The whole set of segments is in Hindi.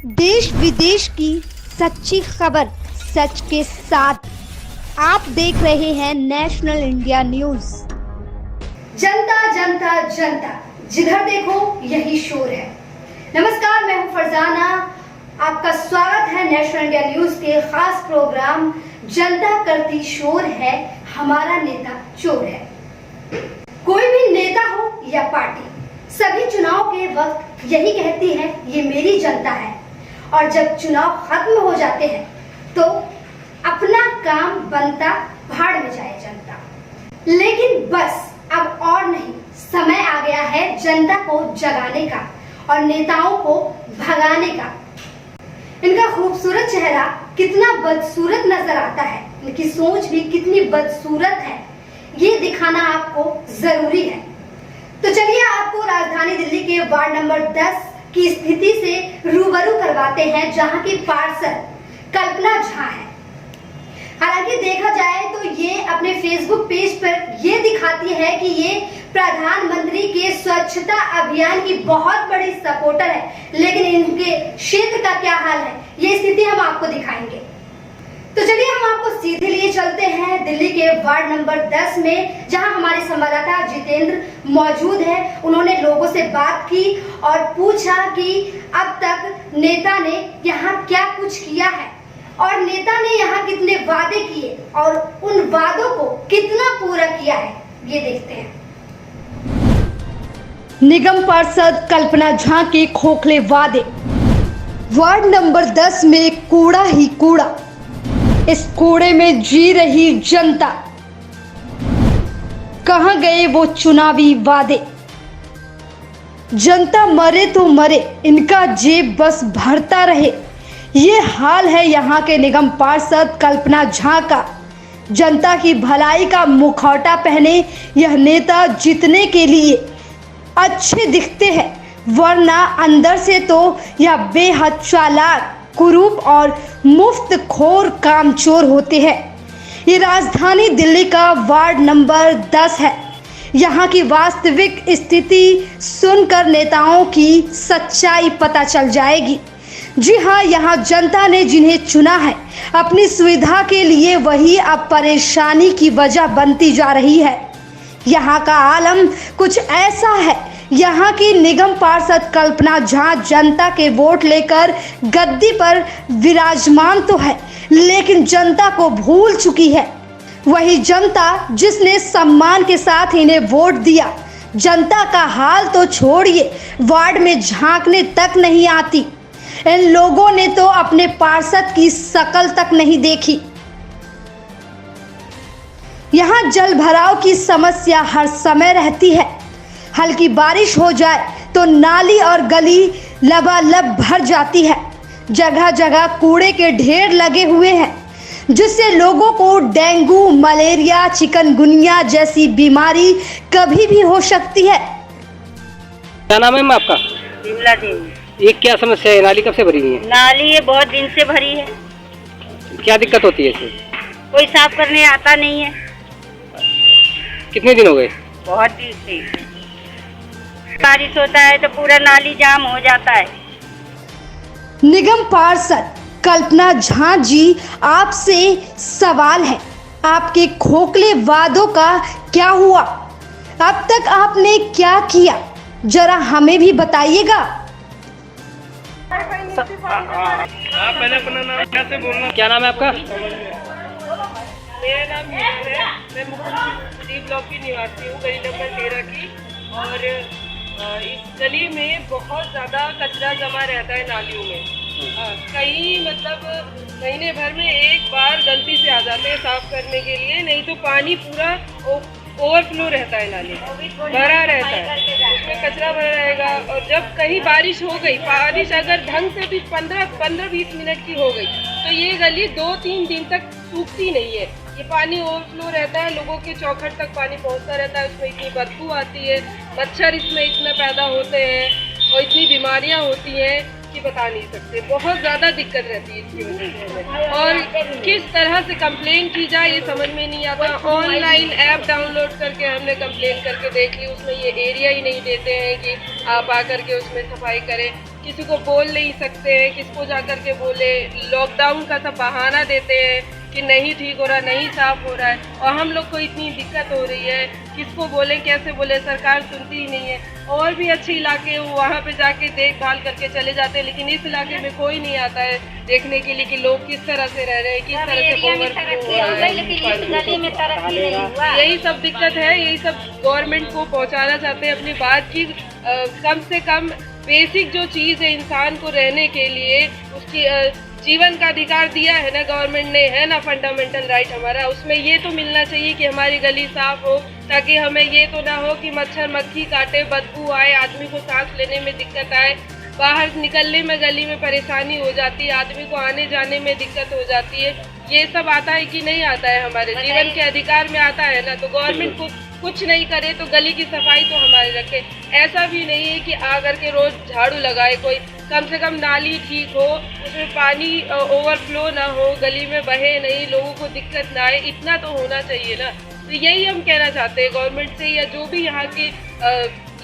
देश विदेश की सच्ची खबर सच के साथ आप देख रहे हैं नेशनल इंडिया न्यूज। जनता जनता जनता, जिधर देखो यही शोर है। नमस्कार, मैं हूं फरजाना। आपका स्वागत है नेशनल इंडिया न्यूज के खास प्रोग्राम जनता करती शोर है, हमारा नेता चोर है। कोई भी नेता हो या पार्टी, सभी चुनाव के वक्त यही कहती है ये मेरी जनता है, और जब चुनाव खत्म हो जाते हैं तो अपना काम बनता भाड़ में जाए जनता। लेकिन बस अब और नहीं, समय आ गया है जनता को जगाने का और नेताओं को भगाने का। इनका खूबसूरत चेहरा कितना बदसूरत नजर आता है, इनकी सोच भी कितनी बदसूरत है, ये दिखाना आपको जरूरी है। तो चलिए आपको राजधानी दिल्ली के वार्ड नंबर 10 की स्थिति से रूबरू करवाते हैं, जहां की पार्षद कल्पना झा है। हालांकि देखा जाए तो ये अपने फेसबुक पेज पर ये दिखाती है कि ये प्रधानमंत्री के स्वच्छता अभियान की बहुत बड़ी सपोर्टर है, लेकिन इनके क्षेत्र का क्या हाल है ये स्थिति हम आपको दिखाएंगे। तो चलिए हम आपको सीधे लिए चलते हैं दिल्ली के वार्ड नंबर 10 में, जहां हमारे संवाददाता जितेंद्र मौजूद है। उन्होंने लोगों से बात की और पूछा कि अब तक नेता ने यहां क्या कुछ किया है और नेता ने यहां कितने वादे किए और उन वादों को कितना पूरा किया है, ये देखते हैं। निगम पार्षद कल्पना झा के खोखले वादे। वार्ड नंबर 10 में कूड़ा ही कूड़ा, इस कूड़े में जी रही जनता। कहां गए वो चुनावी वादे? जनता मरे तो मरे, इनका जेब बस भरता रहे, ये हाल है यहाँ के निगम पार्षद कल्पना झा का। जनता की भलाई का मुखौटा पहने यह नेता जीतने के लिए अच्छे दिखते हैं, वरना अंदर से तो यह बेहद चालाक, कुरूप और मुफ्त खोर कामचोर होते हैं। ये राजधानी दिल्ली का वार्ड नंबर 10 है। यहाँ की वास्तविक स्थिति सुनकर नेताओं की सच्चाई पता चल जाएगी। जी हाँ, यहाँ जनता ने जिन्हें चुना है अपनी सुविधा के लिए, वही अब परेशानी की वजह बनती जा रही है। यहाँ का आलम कुछ ऐसा है, यहाँ की निगम पार्षद कल्पना झा जनता के वोट लेकर गद्दी पर विराजमान तो है, लेकिन जनता को भूल चुकी है। वही जनता जिसने सम्मान के साथ इन्हें वोट दिया, जनता का हाल तो छोड़िए, वार्ड में झांकने तक नहीं आती। इन लोगों ने तो अपने पार्षद की शकल तक नहीं देखी। यहाँ जल भराव की समस्या हर समय रहती है। हल्की बारिश हो जाए तो नाली और गली लबालब भर जाती है। जगह जगह कूड़े के ढेर लगे हुए हैं, जिससे लोगों को डेंगू, मलेरिया, चिकनगुनिया जैसी बीमारी कभी भी हो सकती है। क्या नाम है मैम आपका? विमला देवी। ये क्या समस्या है? नाली कब से भरी हुई है? नाली ये बहुत दिन से भरी है, क्या दिक्कत होती है इससे? कोई साफ करने आता नहीं है। कितने दिन हो गए? बहुत दिन से बारिश होता है तो पूरा नाली जाम हो जाता है। निगम पार्षद कल्पना झा जी, आपसे सवाल है, आपके खोखले वादों का क्या हुआ? अब तक आपने क्या किया, जरा हमें भी बताइएगा। आप पहले अपना नाम कैसे बोलना? क्या नाम है आपका? मेरा नाम मीनल है, मैं मुख्यमंत्री ब्लॉक की निवासी हूँ, गली नंबर 13 की। और इस गली में बहुत ज़्यादा कचरा जमा रहता है नालियों में। कई मतलब महीने भर में एक बार गलती से आ जाते हैं साफ करने के लिए, नहीं तो पानी पूरा ओवरफ्लो रहता है, नाली भरा रहता है, उसमें कचरा भरा रहेगा। और जब कहीं बारिश हो गई, बारिश अगर ढंग से भी 15-20 मिनट की हो गई, तो ये गली 2-3 दिन तक सूखती नहीं है। ये पानी ओवरफ्लो रहता है, लोगों के चौखट तक पानी पहुंचता रहता है, उसमें इतनी बदबू आती है, मच्छर इसमें इतने पैदा होते हैं और इतनी बीमारियां होती हैं कि बता नहीं सकते। बहुत ज़्यादा दिक्कत रहती है इसकी वजह से हमें, और किस तरह से कंप्लेन की जाए ये समझ में नहीं आता। ऑनलाइन ऐप डाउनलोड करके हमने कंप्लेन करके देख ली, उसमें ये एरिया ही नहीं देते हैं कि आप आकर के उसमें सफाई करें। किसी को बोल नहीं सकते हैं, किसको जा कर के बोले। लॉकडाउन का सब बहाना देते हैं कि नहीं ठीक हो रहा, नहीं साफ हो रहा है, और हम लोग को इतनी दिक्कत हो रही है, किसको बोले कैसे बोले, सरकार सुनती ही नहीं है। और भी अच्छे इलाके वहाँ पे जाके देखभाल करके चले जाते हैं, लेकिन इस इलाके में कोई नहीं आता है देखने के लिए कि लोग किस तरह से रह रहे हैं, किस तरह से ओवरफ्लो हो रहा है। यही सब दिक्कत है, यही सब गवर्नमेंट को पहुँचाना चाहते हैं अपनी बात की। कम से कम बेसिक जो चीज़ है इंसान को रहने के लिए, उसकी जीवन का अधिकार दिया है ना गवर्नमेंट ने, है ना फंडामेंटल राइट हमारा, उसमें ये तो मिलना चाहिए कि हमारी गली साफ हो, ताकि हमें ये तो ना हो कि मच्छर मक्खी काटे, बदबू आए, आदमी को सांस लेने में दिक्कत आए, बाहर निकलने में गली में परेशानी हो जाती है, आदमी को आने जाने में दिक्कत हो जाती है। ये सब आता है कि नहीं आता है, हमारे जीवन के अधिकार में आता है ना। तो गवर्नमेंट को कुछ नहीं करे तो गली की सफाई तो हमारे रखे। ऐसा भी नहीं है कि आकर के रोज झाड़ू लगाए कोई, कम से कम नाली ठीक हो, उसमें पानी ओवरफ्लो ना हो, गली में बहे नहीं, लोगों को दिक्कत ना आए, इतना तो होना चाहिए ना। तो यही हम कहना चाहते हैं गवर्नमेंट से, या जो भी यहाँ की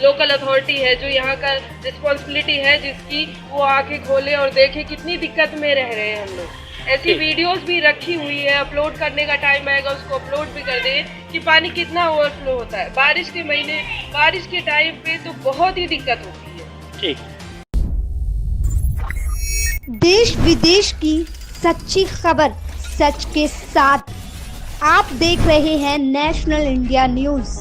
लोकल अथॉरिटी है, जो यहाँ का रिस्पॉन्सिबिलिटी है जिसकी, वो आके खोले और देखे कितनी दिक्कत में रह रहे हैं हम लोग। ऐसी वीडियोस भी रखी हुई है, अपलोड करने का टाइम आएगा उसको अपलोड भी कर दें कि पानी कितना ओवरफ्लो होता है। बारिश के महीने, बारिश के टाइम पे तो बहुत ही दिक्कत होती है। ठीक। देश विदेश की सच्ची खबर सच के साथ, आप देख रहे हैं नेशनल इंडिया न्यूज़।